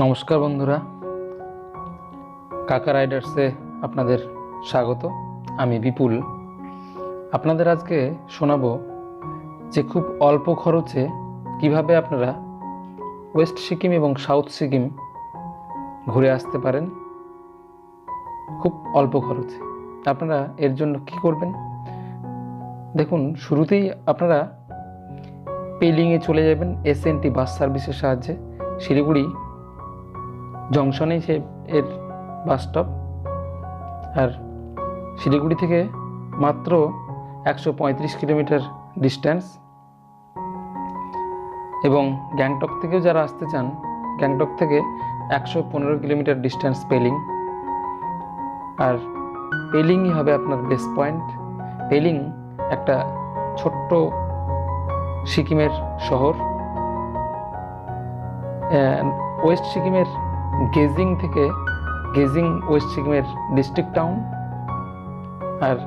নমস্কার বন্ধুরা, কাকা রাইডার্সে আপনাদের স্বাগত। আমি বিপুল। আপনাদের আজকে শোনাবো যে খুব অল্প খরচে কিভাবে আপনারা ওয়েস্ট সিকিম এবং সাউথ সিকিম ঘুরে আসতে পারেন খুব অল্প খরচে। আপনারা এর জন্য কি করবেন দেখুন। শুরুতেই আপনারা পেলিংয়ে চলে যাবেন এসএনটি বাস সার্ভিসের সাহায্যে। শিলিগুড়ি জংশনেই এর বাস স্টপ। আর শিলিগুড়ি থেকে মাত্র 135 কিলোমিটার ডিস্ট্যান্স। এবং গ্যাংটক থেকেও যারা আসতে চান, গ্যাংটক থেকে 115 কিলোমিটার ডিস্ট্যান্স পেলিং। আর পেলিংই হবে আপনার বেস পয়েন্ট। পেলিং একটা ছোট্ট সিকিমের শহর। ওয়েস্ট সিকিমের গেজিং ওয়েস্ট সিকিমের ডিস্ট্রিক্ট টাউন। আর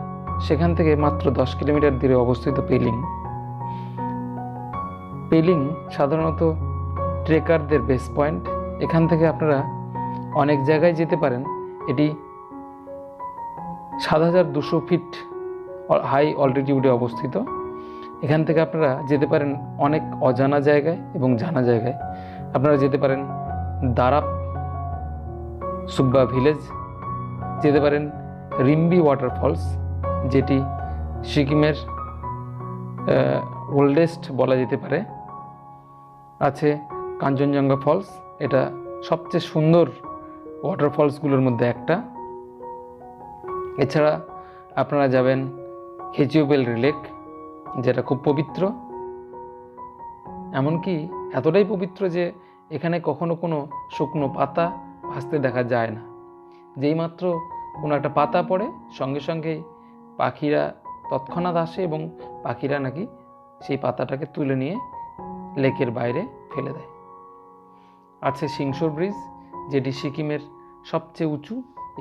সেখান থেকে মাত্র 10 কিলোমিটার দূরে অবস্থিত পেলিং সাধারণত ট্রেকারদের বেস পয়েন্ট। এখান থেকে আপনারা অনেক জায়গায় যেতে পারেন। এটি 7200 ফিট হাই অল্টিটিউডে অবস্থিত। এখান থেকে আপনারা যেতে পারেন অনেক অজানা জায়গায় এবং জানা জায়গায়। আপনারা যেতে পারেন দারাপ সুব্বা ভিলেজ, যেতে পারেন রিম্বি ওয়াটারফলস, যেটি সিকিমের ওল্ডেস্ট বলা যেতে পারে। আছে কাঞ্চনজঙ্ঘা ফলস, এটা সবচেয়ে সুন্দর ওয়াটারফলসগুলোর মধ্যে একটা। এছাড়া আপনারা যাবেন হেচিওবেল লেক, যেটা খুব পবিত্র। এমনকি এতটাই পবিত্র যে এখানে কখনো কোনো শুকনো পাতা ভাসতে দেখা যায় না। যেই মাত্র কোনো একটা পাতা পড়ে সঙ্গে সঙ্গেই পাখিরা তৎক্ষণাৎ আসে এবং পাখিরা নাকি সেই পাতাটাকে তুলে নিয়ে লেকের বাইরে ফেলে দেয়। আছে সিংসোর ব্রিজ, যেটি সিকিমের সবচেয়ে উঁচু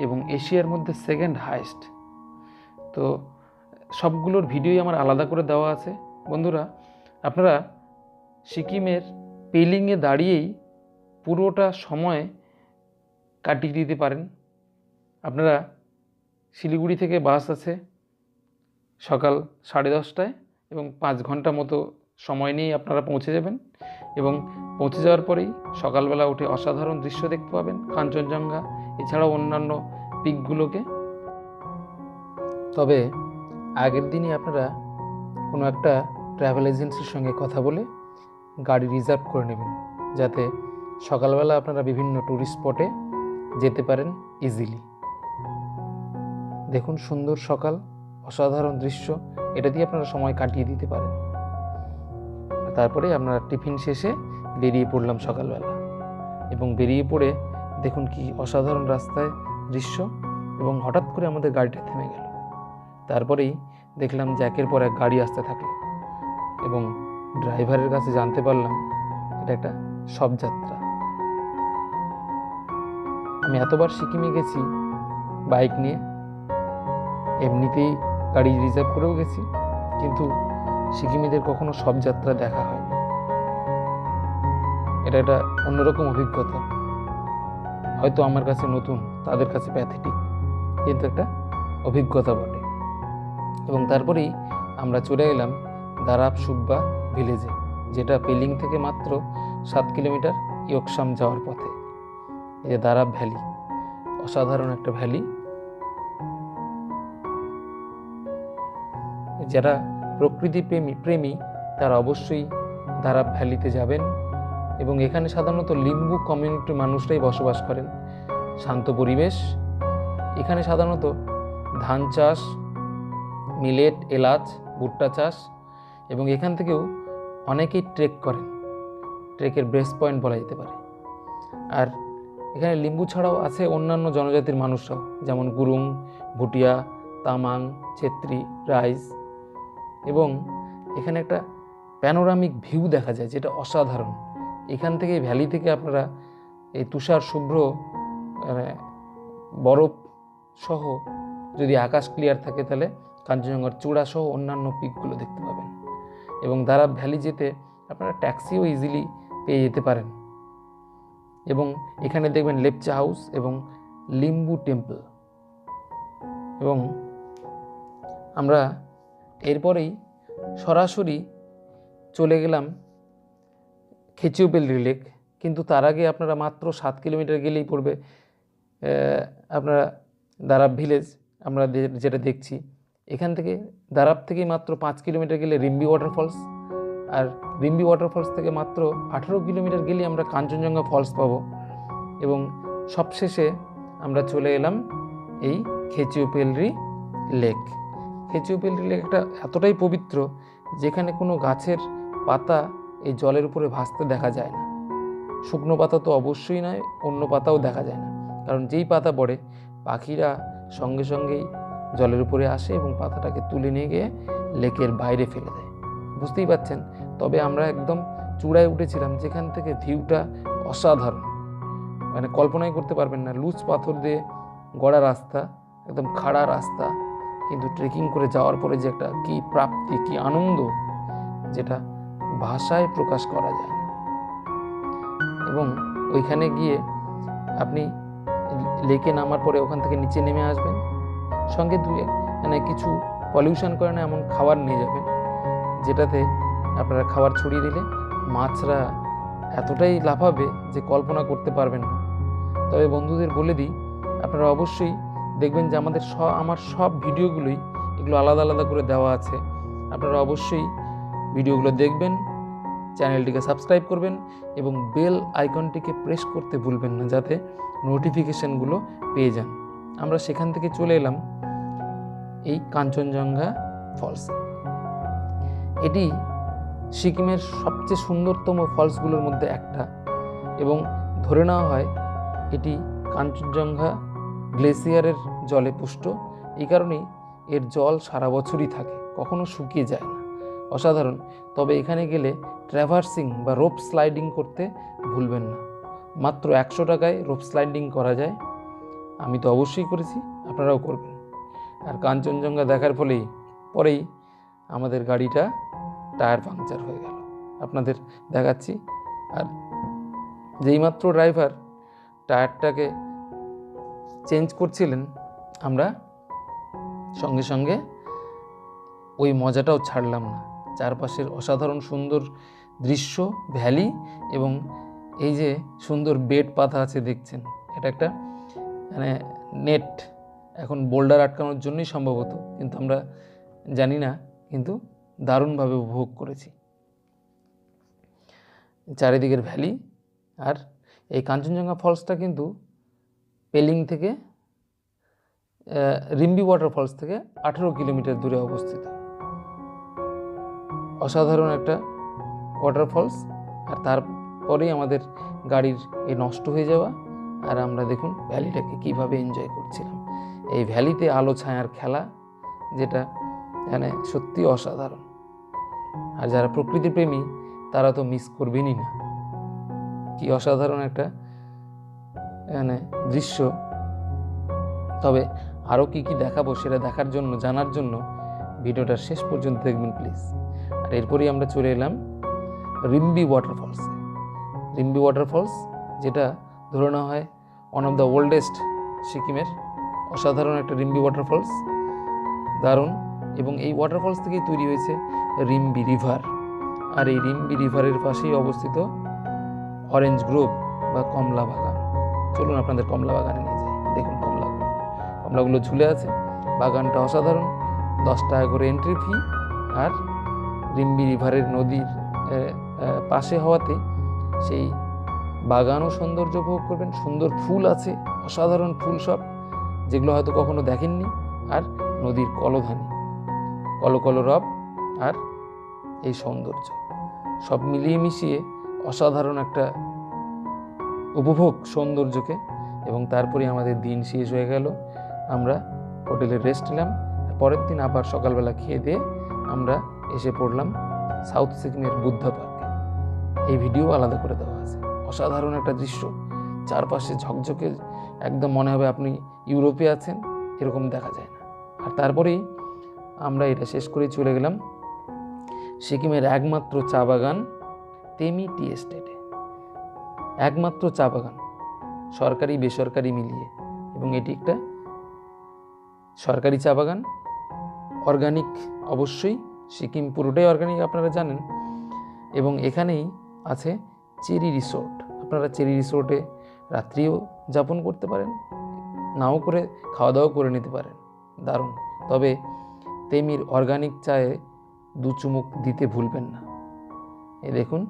এবং এশিয়ার মধ্যে সেকেন্ড হাইয়েস্ট। তো সবগুলোর ভিডিওই আমার আলাদা করে দেওয়া আছে। বন্ধুরা, আপনারা সিকিমের পেলিংয়ে দাঁড়িয়েই পুরোটা সময় কাটিয়ে দিতে পারেন। আপনারা শিলিগুড়ি থেকে বাস আছে সকাল 10:30টায় এবং 5 ঘন্টা মতো সময় নিয়েই আপনারা পৌঁছে যাবেন। এবং পৌঁছে যাওয়ার পরেই সকালবেলা উঠে অসাধারণ দৃশ্য দেখতে পাবেন, কাঞ্চনজঙ্ঘা এছাড়াও অন্যান্য পিকগুলোকে। তবে আগের দিনই আপনারা কোনো একটা ট্রাভেল এজেন্সির সঙ্গে কথা বলে গাড়ি রিজার্ভ করে নেবেন, যাতে সকালবেলা আপনারা বিভিন্ন টুরিস্ট স্পটে যেতে পারেন ইজিলি। দেখুন, সুন্দর সকাল, অসাধারণ দৃশ্য, এটা দিয়ে আপনারা সময় কাটিয়ে দিতে পারেন। তারপরে আপনারা টিফিন শেষে বেরিয়ে পড়লাম সকালবেলা। এবং বেরিয়ে পড়ে দেখুন কি অসাধারণ রাস্তায় দৃশ্য। এবং হঠাৎ করে আমাদের গাড়িটা থেমে গেল। তারপরেই দেখলাম যে একের পর এক গাড়ি আসতে থাকলো এবং ড্রাইভারের কাছে জানতে পারলাম এটা একটা শবযাত্রা। আমি এতবার সিকিমে গেছি বাইক নিয়ে, এমনিতেই গাড়ি রিজার্ভ করেও গেছি, কিন্তু সিকিমিদের কখনো শবযাত্রা দেখা হয়নি। এটা একটা অন্যরকম অভিজ্ঞতা। হয়তো আমার কাছে নতুন, তাদের কাছে প্যাথেটিক, কিন্তু একটা অভিজ্ঞতা বটে। এবং তারপরেই আমরা চলে এলাম দারাপ সুব্বা ভিলেজে, যেটা পেলিং থেকে মাত্র 7 কিলোমিটার ইয়কসাম যাওয়ার পথে। এই যে দারাপ ভ্যালি, অসাধারণ একটা ভ্যালি। যারা প্রকৃতি প্রেমী তারা অবশ্যই দারাপ ভ্যালিতে যাবেন। এবং এখানে সাধারণত লিম্বু কমিউনিটির মানুষরাই বসবাস করেন। শান্ত পরিবেশ। এখানে সাধারণত ধান চাষ, মিলেট, এলাচ, ভুট্টা চাষ, এবং এখান থেকেও অনেকেই ট্রেক করেন। ট্রেকের বেস পয়েন্ট বলা যেতে পারে। আর এখানে লিম্বু ছাড়াও আছে অন্যান্য জনজাতির মানুষরাও, যেমন গুরুং, ভুটিয়া, তামাং, ছেত্রী, রাইজ। এবং এখানে একটা প্যানোরামিক ভিউ দেখা যায়, যেটা অসাধারণ। এখান থেকে ভ্যালি থেকে আপনারা এই তুষার শুভ্র বরফ সহ, যদি আকাশ ক্লিয়ার থাকে তাহলে কাঞ্চনজঙ্ঘার চূড়া সহ অন্যান্য পিকগুলো দেখতে পাবেন। এবং দারাপ ভ্যালি যেতে আপনারা ট্যাক্সিও ইজিলি পেয়ে যেতে পারেন। এবং এখানে দেখবেন লেপচা হাউস এবং লিম্বু টেম্পল। এবং আমরা এরপরেই সরাসরি চলে গেলাম খেচিউপেলরি লেক। কিন্তু তার আগে আপনারা মাত্র 7 কিলোমিটার গেলেই পড়বে আপনারা দারাব ভিলেজ। আমরা যেটা দেখছি এখান থেকে দারাব থেকে মাত্র 5 কিলোমিটার গেলে রিম্বি ওয়াটারফলস, আর রিম্বি ওয়াটারফলস থেকে মাত্র 18 কিলোমিটার গেলে আমরা কাঞ্চনজঙ্ঘা ফলস পাবো। এবং সবশেষে আমরা চলে এলাম এই খেচিউপেলরি লেক। খেচিউপেলরি লেক একটা এতটাই পবিত্র যেখানে কোনো গাছের পাতা এই জলের উপরে ভাসতে দেখা যায় না। শুকনো পাতা তো অবশ্যই নয়, অন্য পাতাও দেখা যায় না, কারণ যেই পাতা পড়ে পাখিরা সঙ্গে সঙ্গেই জলের উপরে আসে এবং পাতাটাকে তুলে নিয়ে গিয়ে লেকের বাইরে ফেলে দেয়। বুঝতেই পারছেন। তবে আমরা একদম চূড়ায় উঠেছিলাম যেখান থেকে ভিউটা অসাধারণ, মানে কল্পনাই করতে পারবেন না। লুজ পাথর দিয়ে গড়া রাস্তা, একদম খাড়া রাস্তা, কিন্তু ট্রেকিং করে যাওয়ার পরে যে একটা কি প্রাপ্তি, কি আনন্দ, যেটা ভাষায় প্রকাশ করা যায় না। এবং ওইখানে গিয়ে আপনি লেকে নামার পরে ওখান থেকে নিচে নেমে আসবেন, সঙ্গে মানে কিছু পলিউশন করে না এমন খাবার নিয়ে যাবেন, যেটাতে আপনারা খাবার ছড়িয়ে দিলে মাছরা এতটাই লাফাবে যে কল্পনা করতে পারবেন না। তবে বন্ধুদের বলে দিই, আপনারা অবশ্যই দেখবেন যে আমার সব ভিডিওগুলোই এগুলো আলাদা আলাদা করে দেওয়া আছে। আপনারা অবশ্যই ভিডিওগুলো দেখবেন, চ্যানেলটিকে সাবস্ক্রাইব করবেন এবং বেল আইকনটিকে প্রেস করতে ভুলবেন না, যাতে নোটিফিকেশানগুলো পেয়ে যান। আমরা সেখান থেকে চলে এলাম এই কাঞ্চনজঙ্ঘা ফলস। এটি সিকিমের সবচেয়ে সুন্দরতম ফলসগুলোর মধ্যে একটা, এবং ধরে নেওয়া হয় এটি কাঞ্চনজঙ্ঘা গ্লেসিয়ারের জলে পুষ্ট। এই কারণেই এর জল সারা বছরই থাকে, কখনো শুকিয়ে যায় না। অসাধারণ। তবে এখানে গেলে ট্র্যাভার্সিং বা রোপ স্লাইডিং করতে ভুলবেন না। মাত্র 100 টাকায় রোপ স্লাইডিং করা যায়। আমি তো অবশ্যই করেছি, আপনারাও করবেন। আর কাঞ্চনজঙ্ঘা দেখার পরেই আমাদের গাড়িটা টায়ার পাংচার হয়ে গেল, আপনাদের দেখাচ্ছি। আর যেইমাত্র ড্রাইভার টায়ারটাকে চেঞ্জ করছিলেন, আমরা সঙ্গে সঙ্গে ওই মজাটাও ছাড়লাম না। চারপাশের অসাধারণ সুন্দর দৃশ্য, ভ্যালি, এবং এই যে সুন্দর বেড পাতা আছে দেখছেন, এটা একটা মানে নেট, এখন বোল্ডার আটকানোর জন্যই সম্ভবত, কিন্তু আমরা জানি না, কিন্তু দারুণভাবে উপভোগ করেছি চারিদিকের ভ্যালি। আর এই কাঞ্চনজঙ্ঘা ফলসটা কিন্তু পেলিং থেকে রিম্বি ওয়াটারফলস থেকে 18 কিলোমিটার দূরে অবস্থিত। অসাধারণ একটা ওয়াটারফলস। আর তারপরেই আমাদের গাড়ির এই নষ্ট হয়ে যাওয়া, আর আমরা দেখুন ভ্যালিটাকে কীভাবে এনজয় করছিলাম। এই ভ্যালিতে আলো ছায়ার খেলা, যেটা এখানে সত্যি অসাধারণ। আর যারা প্রকৃতিপ্রেমী তারা তো মিস করবেনই না। কি অসাধারণ একটা এখানে দৃশ্য। তবে আরও কি কি দেখাবো সেটা দেখার জন্য, জানার জন্য ভিডিওটা শেষ পর্যন্ত দেখবেন প্লিজ। আর এরপরেই আমরা চলে এলাম রিম্বি ওয়াটারফলস। রিম্বি ওয়াটারফলস, যেটা ধরে নেওয়া হয় ওয়ান অফ দ্য ওল্ডেস্ট সিকিমের। অসাধারণ একটা রিম্বি ওয়াটারফলস, দারুণ। এবং এই ওয়াটারফলস থেকেই তৈরি হয়েছে রিম্বি রিভার। আর এই রিম্বি রিভারের পাশেই অবস্থিত অরেঞ্জ গ্রোভ বা কমলা বাগান। চলুন আপনাদের কমলা বাগানে নিয়ে যাই। দেখুন কমলাগুলো ঝুলে আছে। বাগানটা অসাধারণ। 10 টাকা করে এন্ট্রি ফি। আর রিম্বি রিভারের নদীর পাশে হওয়াতে সেই বাগানও সৌন্দর্য উপভোগ করবেন। সুন্দর ফুল আছে, অসাধারণ ফুল সব, যেগুলো হয়তো কখনো দেখেননি। আর নদীর কলধানি, কলকলরব, আর এই সৌন্দর্য সব মিলিয়ে মিশিয়ে অসাধারণ একটা উপভোগ সৌন্দর্যকে। এবং তারপরে আমাদের দিন শেষ হয়ে গেল। আমরা হোটেলে রেস্ট নিলাম। পরের দিন আবার সকালবেলা খেয়ে দিয়ে আমরা এসে পড়লাম সাউথ সিকিমের বুদ্ধা পার্কে। এই ভিডিও আলাদা করে দেওয়া আছে। অসাধারণ একটা দৃশ্য, চারপাশে ঝকঝকে, একদম মনে হবে আপনি ইউরোপে আছেন, এরকম দেখা যায় না। আর তারপরেই আমরা এটা শেষ করে চলে গেলাম সিকিমের একমাত্র চা বাগান তেমি টি এস্টেটে। একমাত্র চা বাগান, সরকারি বেসরকারি মিলিয়ে, এবং এটি একটা সরকারি চা বাগান, অর্গানিক অবশ্যই, সিকিম পুরোটাই অর্গানিক আপনারা জানেন। এবং এখানেই আছে চেরি রিসোর্ট। আপনারা চেরি রিসোর্টে রাত্রিও যাপন করতে পারেন, নাও করে খাওয়া দাওয়া করে নিতে পারেন, দারুণ। তবে তেমির অর্গানিক চায়ে 2 চুমুক দিতে ভুলবেন না। এই দেখুন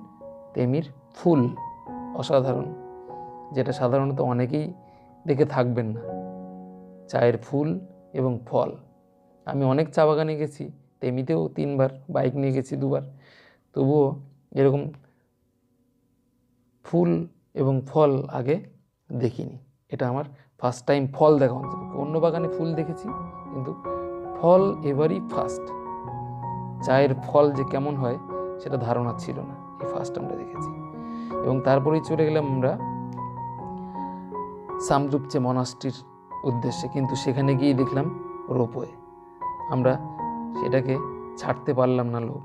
তেমির ফুল, অসাধারণ, যেটা সাধারণত অনেকেই দেখে থাকবেন না। চায়ের ফুল এবং ফল, আমি অনেক চা বাগানে গেছি, তেমিতেও 3 বার, বাইক নিয়ে গেছি 2 বার, তবুও এরকম ফুল এবং ফল আগে দেখিনি। এটা আমার ফার্স্ট টাইম ফল দেখা হচ্ছে। অন্য বাগানে ফুল দেখেছি, কিন্তু ফল এবারই ফার্স্ট। চায়ের ফল যে কেমন হয় সেটা ধারণা ছিল না, এই ফার্স্ট আমরা দেখেছি। এবং তারপরেই চলে গেলাম আমরা সামদ্রুপচে মনাস্ট্রির উদ্দেশ্যে, কিন্তু সেখানে গিয়ে দেখলাম রোপওয়ে। আমরা সেটাকে ছাড়তে পারলাম না লোভ।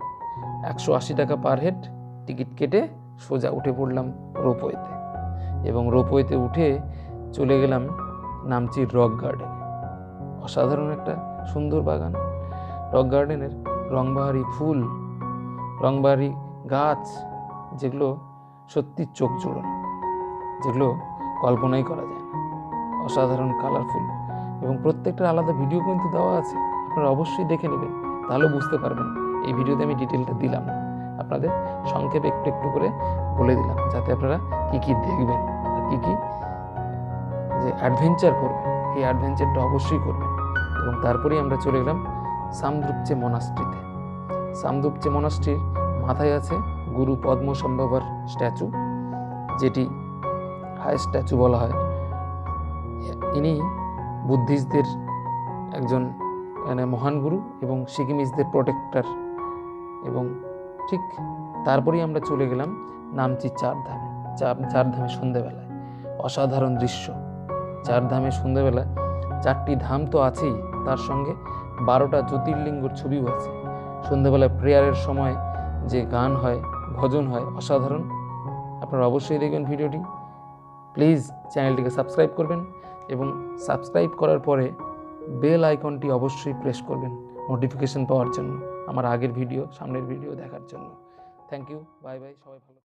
180 টাকা পার হেড টিকিট কেটে সোজা উঠে পড়লাম রোপওয়েতে, এবং রোপওয়েতে উঠে চলে গেলাম নামচির রক গার্ডেনে। অসাধারণ একটা সুন্দর বাগান। রক গার্ডেনের রংবাহারি ফুল, রংবাহারি গাছ, যেগুলো সত্যি চোখ জোড়ানো, যেগুলো কল্পনাই করা যায় না। অসাধারণ কালারফুল, এবং প্রত্যেকটা আলাদা ভিডিও কিন্তু দেওয়া আছে, আপনারা অবশ্যই দেখে নেবেন, তাহলে বুঝতে পারবেন। এই ভিডিওতে আমি ডিটেলটা দিলাম না, আপনাদের সংক্ষেপে একটু একটু করে বলে দিলাম, যাতে আপনারা কি কি দেখবেন আর কি কি যে অ্যাডভেঞ্চার করবেন, এই অ্যাডভেঞ্চারটা অবশ্যই করবেন। এবং তারপরেই আমরা চলে গেলাম সামদ্রুপচে মনাস্ট্রিতে। সামদ্রুপচে মনাস্ট্রির মাথায় আছে গুরু পদ্মসম্ভবার স্ট্যাচু, যেটি হাইয়েস্ট স্ট্যাচু বলা হয়। ইনি বুদ্ধিস্টদের একজন মহান গুরু এবং সিকিমিজদের প্রোটেক্টর। এবং ঠিক তারপরেই আমরা চলে গেলাম নামচি চারধামে। চারধামে সন্ধ্যেবেলায় অসাধারণ দৃশ্য। চারধামে সন্ধ্যেবেলায় 4টি ধাম তো আছেই, তার সঙ্গে 12টা জ্যোতির্লিঙ্গর ছবিও আছে। সন্ধ্যেবেলায় প্রেয়ারের সময় যে গান হয়, ভজন হয়, অসাধারণ। আপনারা অবশ্যই দেখবেন ভিডিওটি। প্লিজ চ্যানেলটিকে সাবস্ক্রাইব করবেন, এবং সাবস্ক্রাইব করার পরে বেল আইকনটি অবশ্যই প্রেস করবেন নোটিফিকেশন পাওয়ার জন্য, আমার আগের ভিডিও, সামনের ভিডিও দেখার জন্য। থ্যাংক ইউ, বাই বাই, সবাই ভালো।